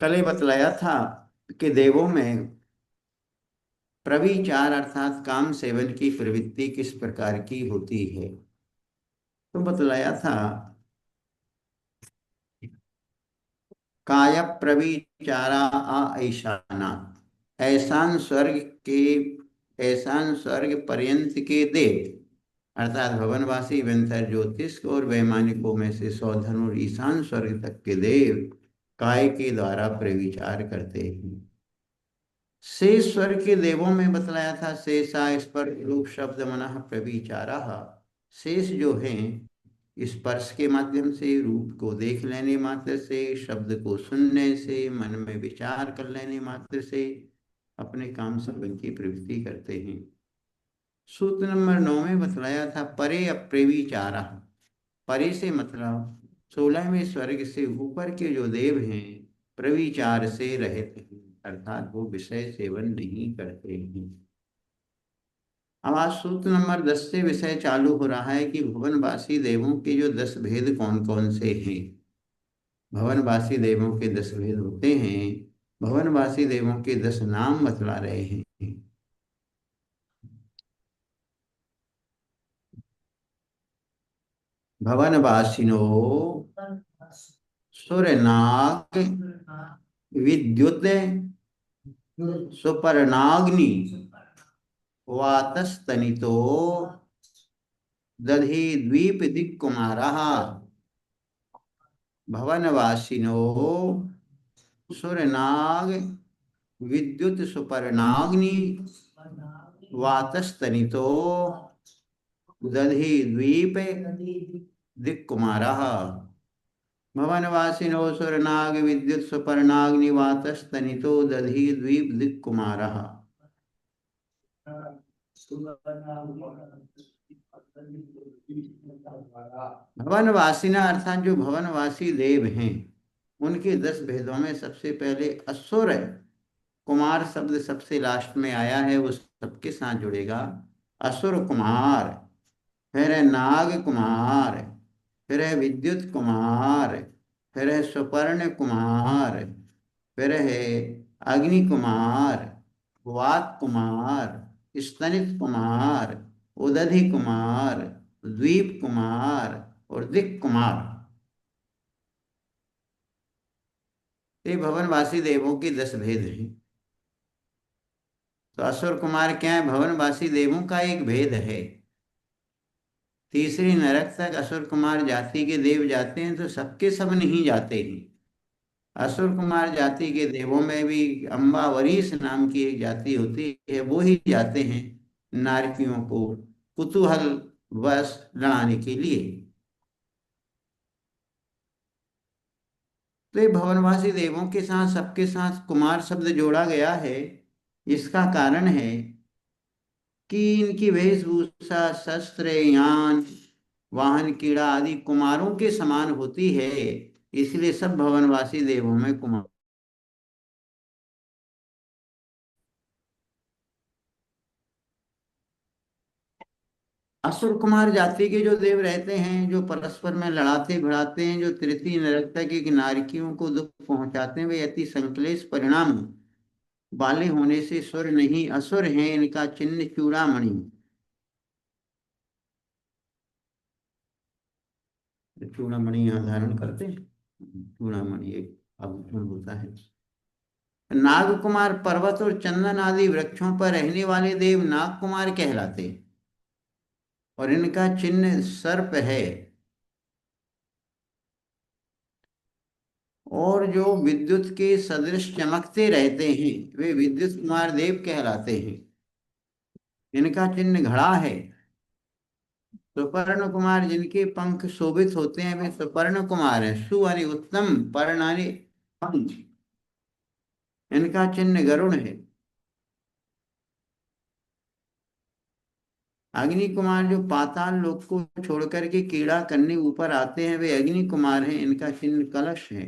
कल ही बतलाया था कि देवों में प्रविचार अर्थात काम सेवन की प्रवृत्ति किस प्रकार की होती है। तो बतलाया था काय प्रविचारा आ ऐशाना, ऐसान स्वर्ग के ऐसान स्वर्ग पर्यंत के देव अर्थात भवनवासी वेंतर ज्योतिष और वैमानिकों में से सौधन और ईशान स्वर्ग तक के देव काय के द्वारा प्रविचार करते हैं। शेष स्वर्ग के देवों में बतलाया था शेषा स्पर्श रूप शब्द मनः प्रविचारा। शेष जो हैं स्पर्श के माध्यम से, रूप को देख लेने मात्र से, शब्द को सुनने से, मन में विचार कर लेने मात्र से अपने काम संबंध की प्रवृत्ति करते हैं। सूत्र नंबर 9 में बतलाया था परे अप्रेविचारा। परे से मतलब 16वें स्वर्ग से ऊपर के जो देव हैं प्रविचार से रहित हैं अर्थात वो विषय सेवन नहीं करते हैं। अब आज सूत्र नंबर 10 से विषय चालू हो रहा है कि भुवनवासी देवों के जो 10 भेद कौन कौन से हैं। भवनवासी देवों के 10 भेद होते हैं। भवनवासी देवों के 10 नाम बतला रहे हैं। भवनवासिनो सुरनाग विद्युत सुपर्णाग्नि वातस्तनितो दधि द्वीप दिक्कुमारः। भवनवासिनो सुरनाग विद्युत सुपर्णाग्नि वातस्तनितो दधि द्वीप दिक्कुमारः। भवनवासिनो सुरनाग विद्युत सुपर्णाग्नि वातस्तनितो दधि द्वीप दिक्कुमारः। भवनवासिना अर्थात जो भवनवासी देव हैं उनके 10 भेदों में सबसे पहले असुर कुमार शब्द सबसे लास्ट में आया है, वो सबके साथ जुड़ेगा। असुर कुमार, फिर है नाग कुमार, फिर है विद्युत कुमार, फिर है सुपर्ण कुमार, फिर है अग्नि कुमार, वात कुमार, स्तनित कुमार, उदधि कुमार, द्वीप कुमार और दिक् कुमार। ये भवनवासी देवों के 10 भेद हैं। तो असुर कुमार क्या है? भवनवासी देवों का एक भेद है। तीसरी नरक तक असुर कुमार जाति के देव जाते हैं तो सबके सब नहीं जाते हैं। असुर कुमार जाति के देवों में भी अम्बावरीश नाम की एक जाति होती है, वो ही जाते हैं नारकियों को कुतूहल वश लड़ाने के लिए। तो ये भवनवासी देवों के साथ सबके साथ कुमार शब्द जोड़ा गया है। इसका कारण है कि इनकी वेशभूषा शस्त्र यान वाहन कीड़ा आदि कुमारों के समान होती है, इसलिए सब भवनवासी देवों में कुमार। असुर कुमार जाति के जो देव रहते हैं जो परस्पर में लड़ाते भिड़ाते हैं, जो तृतीय नरक की नारिकियों को दुख पहुंचाते हैं, वे अति संकलेश परिणाम वाले होने से सुर नहीं असुर हैं। इनका चिन्ह चूड़ामणि। चूड़ामणि यहाँ धारण करते हैं। चूड़ामणि एक आभूषण होता है। नाग कुमार पर्वत और चंदन आदि वृक्षों पर रहने वाले देव नाग कुमार कहलाते हैं और इनका चिन्ह सर्प है। और जो विद्युत के सदृश चमकते रहते हैं वे विद्युत कुमार देव कहलाते हैं। इनका चिन्ह घड़ा है। सुपर्ण कुमार जिनके पंख शोभित होते हैं वे सुपर्ण कुमार हैं। सु यानी उत्तम, पर्ण यानी पंख। इनका चिन्ह गरुड़ है। अग्नि कुमार जो पाताल लोक को छोड़कर के कीड़ा करने ऊपर आते हैं वे अग्नि कुमार हैं। इनका चिन्ह कलश है।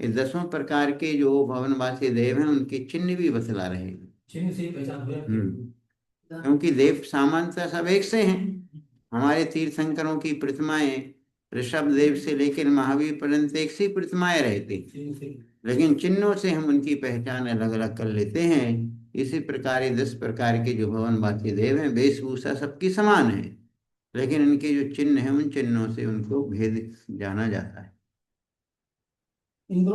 ये 10 प्रकार के जो भवनवासी देव हैं उनके चिन्ह भी बतला रहे हैं। चिन्ह से पहचान हो जाती है। क्योंकि देव सामान्यतः सब एक से हैं। हमारे तीर्थंकरों की प्रतिमाएं ऋषभ देव से लेकर महावीर पर्यंत एक सी प्रतिमाएं रहती, लेकिन चिन्हों से हम उनकी पहचान अलग अलग कर लेते हैं। इसी प्रकार ये 10 प्रकार के जो भवनवासी देव हैं, वेशभूषा सबकी समान है, लेकिन इनके जो चिन्ह हैं उन चिन्हों से उनको भेद जाना जाता है। इंद्र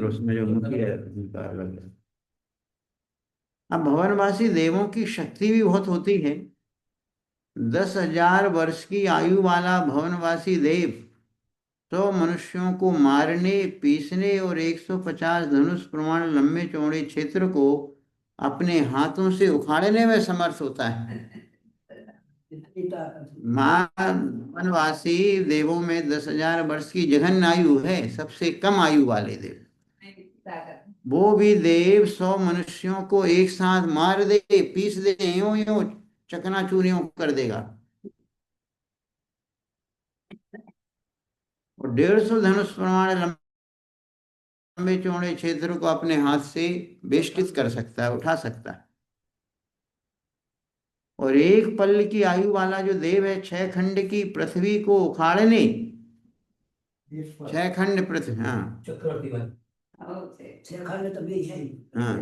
उसमें जो मुखी है उनका अलग है। अब भवनवासी देवों की शक्ति भी बहुत होती है। 10,000 वर्ष की आयु वाला भवनवासी देव तो मनुष्यों को मारने, पीसने और 150 धनुष प्रमाण लंबे चौड़े क्षेत्र को अपने हाथों से उखाड़ने में समर्थ होता है। वनवासी देवों में 10,000 वर्ष की जघन्य आयु है, सबसे कम आयु वाले देव। वो भी देव 100 मनुष्यों को एक साथ मार दे, पीस दे, यूं यूं चकनाचूर यूं कर देगा, और 150 धनुष प्रमाण लंबे चौड़े क्षेत्र को अपने हाथ से बेष्टित कर सकता है, उठा सकता है। और एक पल की आयु वाला जो देव है, 6 खंड की पृथ्वी को उखाड़ने, 6 खंड पृथ्वी, हाँ हाँ,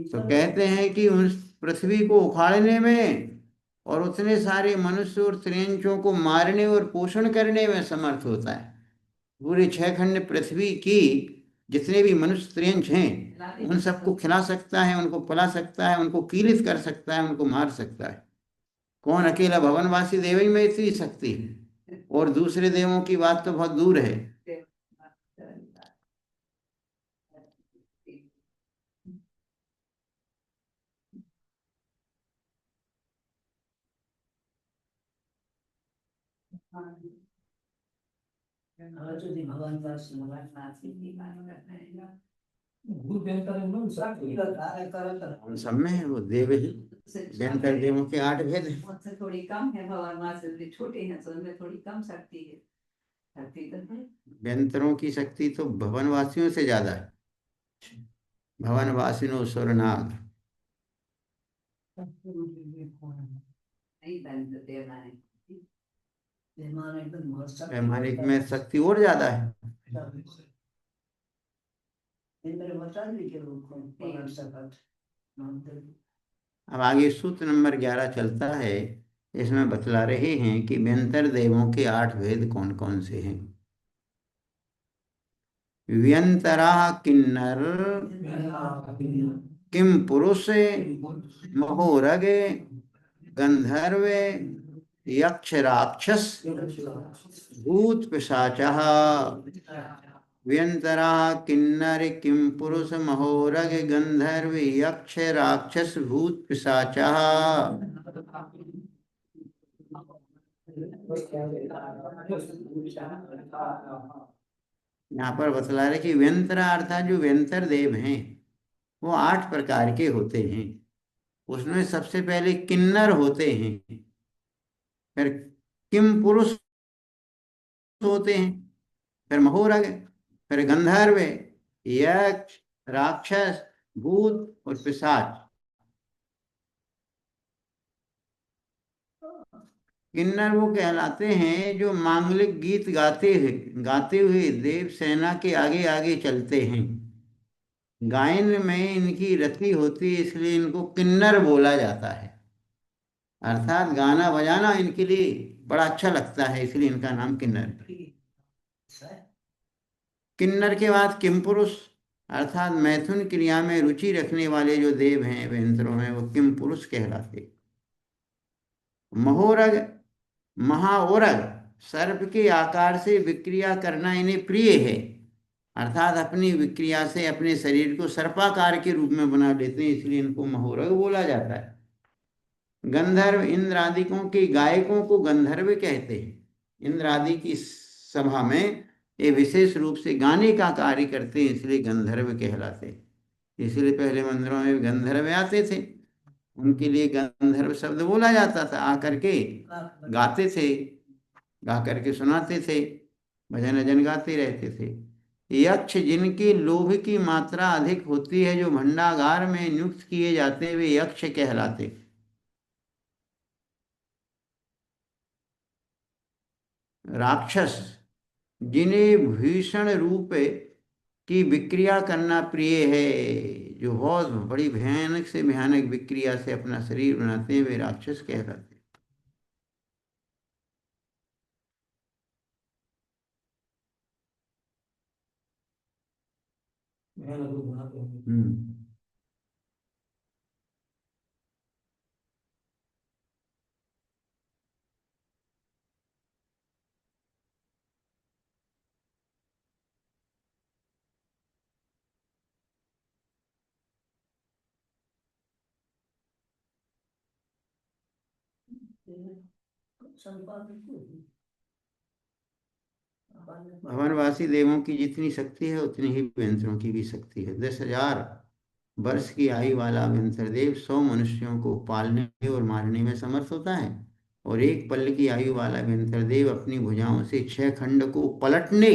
तो कहते हैं कि उस पृथ्वी को उखाड़ने में और उतने सारे मनुष्य और त्रियंचों को मारने और पोषण करने में समर्थ होता है। पूरे 6 खंड पृथ्वी की जितने भी मनुष्य त्रियंच हैं उन सबको खिला सकता है, उनको पला सकता है, उनको कीलित कर सकता है, उनको मार सकता है। कौन? अकेला भवनवासी देव ही में इतनी शक्ति है, और दूसरे देवों की बात तो बहुत दूर है। उन सब में है वो देव ही। व्यंतर देवों के 8 भेद हैं। मुझसे थोड़ी कम है, भगवान से छोटे हैं तो उनमें थोड़ी कम शक्ति है। शक्ति तो है। व्यंतरों की शक्ति तो भवनवासियों से ज्यादा है। भवनवासिनो सुरनाग। वैमानिक में शक्ति और ज्यादा है। अब आगे सूत्र नंबर 11 चलता है। इसमें बतला रहे हैं कि व्यंतर देवों के 8 भेद कौन कौन से हैं। व्यंतरा किन्नर किम पुरुष महोरग गंधर्व यक्ष राक्षस भूत पिशाचः। व्यंतरा किन्नर किम पुरुष महोरग गंधर्व यक्ष राक्षस भूत पिशाचः। यहाँ पर बतला रहे कि व्यंतरा अर्थात जो व्यंतर देव हैं वो 8 प्रकार के होते हैं। उसमें सबसे पहले किन्नर होते हैं, फिर किम पुरुष होते हैं, फिर महोरग, फिर गंधर्व, यक्ष, राक्षस, भूत और पिशाच। किन्नर वो कहलाते हैं जो मांगलिक गीत गाते हुए देव सेना के आगे आगे चलते हैं। गायन में इनकी रति होती है, इसलिए इनको किन्नर बोला जाता है। अर्थात गाना बजाना इनके लिए बड़ा अच्छा लगता है, इसलिए इनका नाम किन्नर। किन्नर के बाद किम पुरुष अर्थात मैथुन क्रिया में रुचि रखने वाले जो देव हैं व्यंतरों में, वो किम पुरुष कहलाते। महोरग, महाओरग, सर्प के आकार से विक्रिया करना इन्हें प्रिय है, अर्थात अपनी विक्रिया से अपने शरीर को सर्पाकार के रूप में बना लेते हैं, इसलिए इनको महोरग बोला जाता है। गंधर्व, इंद्र आदिकों के गायकों को गंधर्व कहते हैं। इंद्र आदि की सभा में ये विशेष रूप से गाने का कार्य करते हैं, इसलिए गंधर्व कहलाते हैं। इसलिए पहले मंदिरों में गंधर्व आते थे, उनके लिए गंधर्व शब्द बोला जाता था। आकर के गाते थे, गा करके सुनाते थे, भजन भजन गाते रहते थे। यक्ष, जिनकी लोभ की मात्रा अधिक होती है, जो भंडागार में नियुक्त किए जाते, वे यक्ष कहलाते। राक्षस जिन्हें भीषण रूप की विक्रिया करना प्रिय है, जो बहुत बड़ी भयानक से भयानक विक्रिया से अपना शरीर बनाते हैं, वे राक्षस कहलाते हैं। हम्म। भवनवासी देवों की जितनी शक्ति है उतनी ही व्यंतरों की भी शक्ति है। 10,000 वर्ष की आयु वाला व्यंतर देव 100 मनुष्यों को पालने और मारने में समर्थ होता है, और एक पल की आयु वाला व्यंतर देव अपनी भुजाओं से 6 खंड को पलटने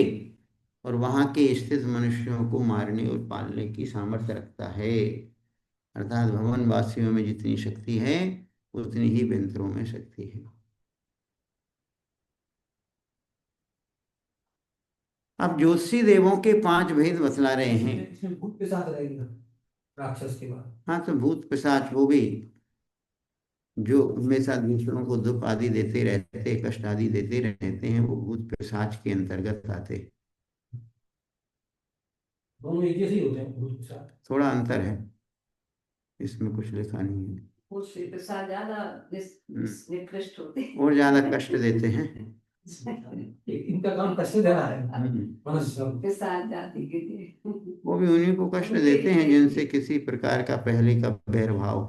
और वहां के स्थित मनुष्यों को मारने और पालने की सामर्थ्य रखता है। अर्थात भवनवासियों में जितनी शक्ति है उतनी ही व्यंतरों में शक्ति है। अब ज्योतिषी देवों के 5 भेद बतला रहे हैं। इसमें भूत के साथ रहेगा राक्षस के बाद। हाँ, तो भूत पिशाच वो भी जो हमेशा दूसरों को दुख आदि देते रहते, कष्ट आदि देते रहते हैं, वो भूत पिशाच के अंतर्गत आते हैं। दोनों एक जैसे ही होते हैं भूत के साथ। थोड़ा अंतर है, इसमें कुछ लिखा नहीं है। वो श्री प्रसाद ज्यादा निकृष्ट होते हैं और ज्यादा कष्ट देते हैं। इनका काम कष्ट देना है मनुष्य। प्रसाद जाति के लिए वो भी उन्हीं को कष्ट देते हैं जिनसे किसी प्रकार का पहले का बैर भाव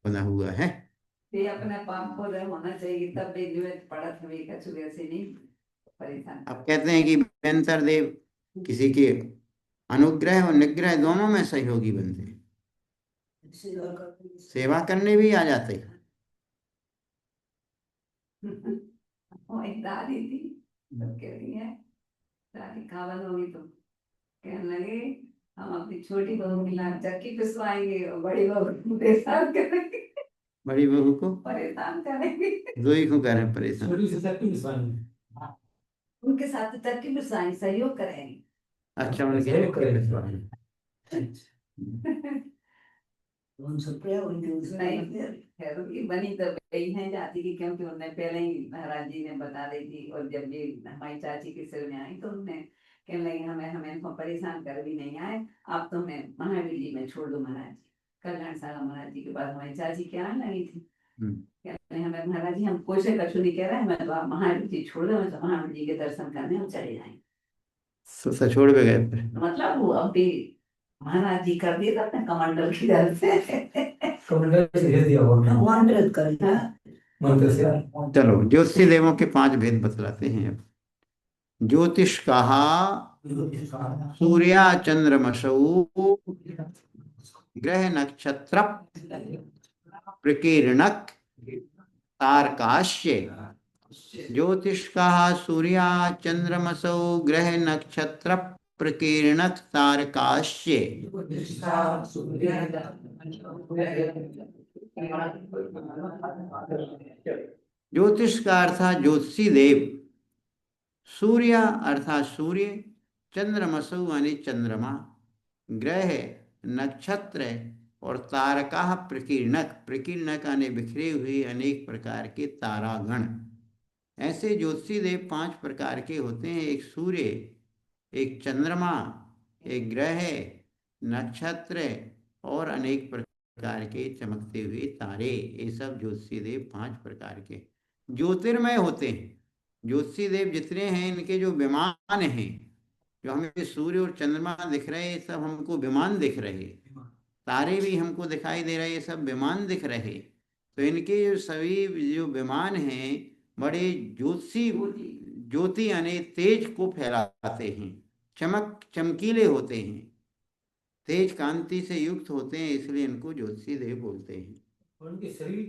बना हुआ है। ये अपने पाप को होना चाहिए, तब भी जो है पड़ा था वे का चुगे से नहीं परेशान। अब कहते हैं कि व्यंतर देव किसी के अनुग्रह और निग्रह दोनों में सहयोगी बनते हैं, सेवा करने भी आ जाते हैं। वो एक दादी थी, तो कह रही है दादी खावन होगी तो कहने लगे हम अपनी छोटी बहू की लाल चक्की पिसवाएंगे और बड़ी बहू को परेशान करेंगे। बड़ी बहू को परेशान करेंगे, दो ही को कह रहे हैं परेशान। छोटी सी चक्की पिसवाएंगे। उनके साथ चक्की पिसवाएंगे, सहयोग करेंगे। अच्छा, उनके सहयोग करेंगे। नहीं खैर उनकी बनी तो गई है जाति की, क्योंकि उन्हें पहले ही महाराज जी ने बता दी थी, और जब ये हमारी चाची के सिर में आई तो उन्हें कहने लगे हमें हमें इनको परेशान कर भी नहीं आए, आप तो हमें महावीर जी में छोड़ दो महाराज जी। कल्याण सारा महाराज जी के बाद हमारी चाची क्या आने लगी थी, कहते हैं हमें महाराज जी हम कोई से कछु नहीं कह रहे हैं, मैं तो आप महावीर जी छोड़ दो, मैं तो महावीर जी के दर्शन करने हम चले जाएंगे। छोड़ पे गए थे। मतलब वो अभी महाराज जी कर दिए अपने कमांडर की तरफ से, कमांडर से भेज दिया होगा। कमांडर कर दिया। मंत्र से। चलो ज्योतिषी देवों के 5 भेद बतलाते हैं अब। ज्योतिष कहा सूर्या चंद्रमसौ ग्रह नक्षत्र प्रकीर्णक तारकाश्य। ज्योतिष कहा सूर्या चंद्रमसौ ग्रह नक्षत्र प्रकीर्णक तारकाश्य। ज्योतिष का अर्थात ज्योतिषी देव, सूर्य अर्थात सूर्य, चंद्रमसु यानी चंद्रमा, ग्रह नक्षत्र और तारका प्रकीर्णक, प्रकीर्णक यानी बिखरे हुए अनेक प्रकार के तारागण। ऐसे ज्योतिषी देव 5 प्रकार के होते हैं, एक सूर्य, एक चंद्रमा, एक ग्रह, नक्षत्र और अनेक प्रकार के चमकते हुए तारे। ये सब ज्योतिषी देव 5 प्रकार के ज्योतिर्मय होते हैं। ज्योतिषी देव जितने हैं इनके जो विमान हैं, जो हमें सूर्य और चंद्रमा दिख रहे हैं, सब हमको विमान दिख रहे, तारे भी हमको दिखाई दे रहे, ये सब विमान दिख रहे। तो इनके जो सभी जो विमान हैं बड़े ज्योतिषी, ज्योति यानी तेज को फैलाते हैं, चमकीले होते हैं, तेज कांति से युक्त होते हैं, इसलिए इनको ज्योतिषी देव बोलते हैं। उनके शरीर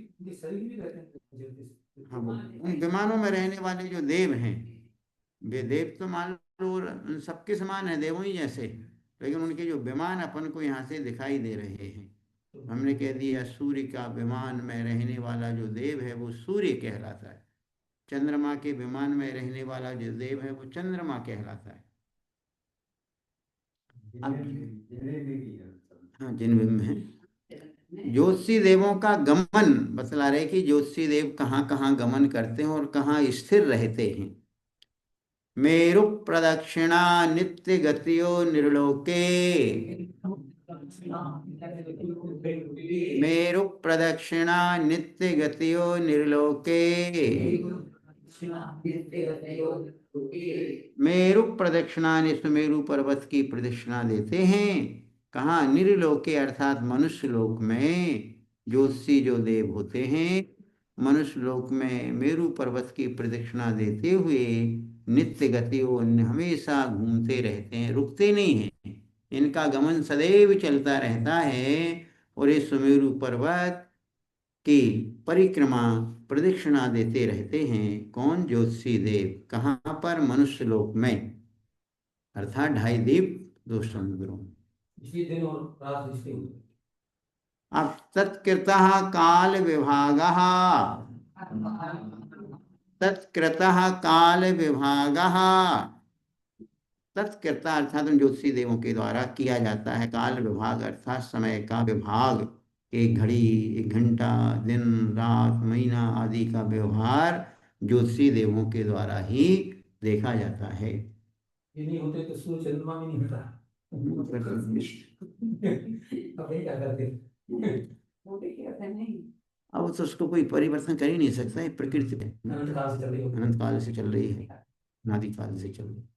भी रहते हैं। हाँ, उन विमानों में रहने वाले जो देव हैं, वे देव तो मान लो उन सबके समान है, देवों ही जैसे, लेकिन उनके जो विमान अपन को यहाँ से दिखाई दे रहे हैं। हमने कह दिया सूर्य का विमान में रहने वाला जो देव है वो सूर्य कहलाता है। चंद्रमा के विमान में रहने वाला जो देव है वो चंद्रमा कहलाता है। हाँ, जिन में है ज्योतिषी देवों का गमन बतला रहे कि ज्योतिषी देव कहाँ कहाँ गमन करते हैं और कहाँ स्थिर रहते हैं। मेरु प्रदक्षिणा नित्य गतियो निर्लोके, मेरु प्रदक्षिणा नित्य गतियो निर्लोके, मेरु प्रदक्षिणा ने सुमेरु पर्वत की प्रदक्षिणा देते हैं। कहाँ? निर्लोके अर्थात मनुष्य लोक में ज्योतिषी जो देव होते हैं मनुष्य लोक में मेरु पर्वत की प्रदक्षिणा देते हुए नित्य गति वो हमेशा घूमते रहते हैं, रुकते नहीं हैं। इनका गमन सदैव चलता रहता है और ये सुमेरु पर्वत की परिक्रमा प्रदक्षिणा देते रहते हैं। कौन? ज्योतिषी देव। कहाँ पर? मनुष्य लोक में, अर्थात 2.5 द्वीप 2 समुद्रों में। इसी दिन और रात इसके हुए। अब तत्कृतः काल विभागः, तत्कृतः काल विभागः, तत्कृता अर्थात उन ज्योतिषी देवों के द्वारा किया जाता है। काल विभाग अर्थात समय का विभाग, एक घड़ी, एक घंटा, दिन, रात, महीना आदि का व्यवहार ज्योतिषी देवों के द्वारा ही देखा जाता है। ये नहीं होते तो सूर्य चंद्रमा भी नहीं होता। अब ये क्या करते? वो भी कहते नहीं। अब तो उसको कोई परिवर्तन कर ही नहीं सकता है, प्रकृति में अनंत काल से चल रही होगी। अनंत काल से चल रही है, अनादि काल से चल रही है।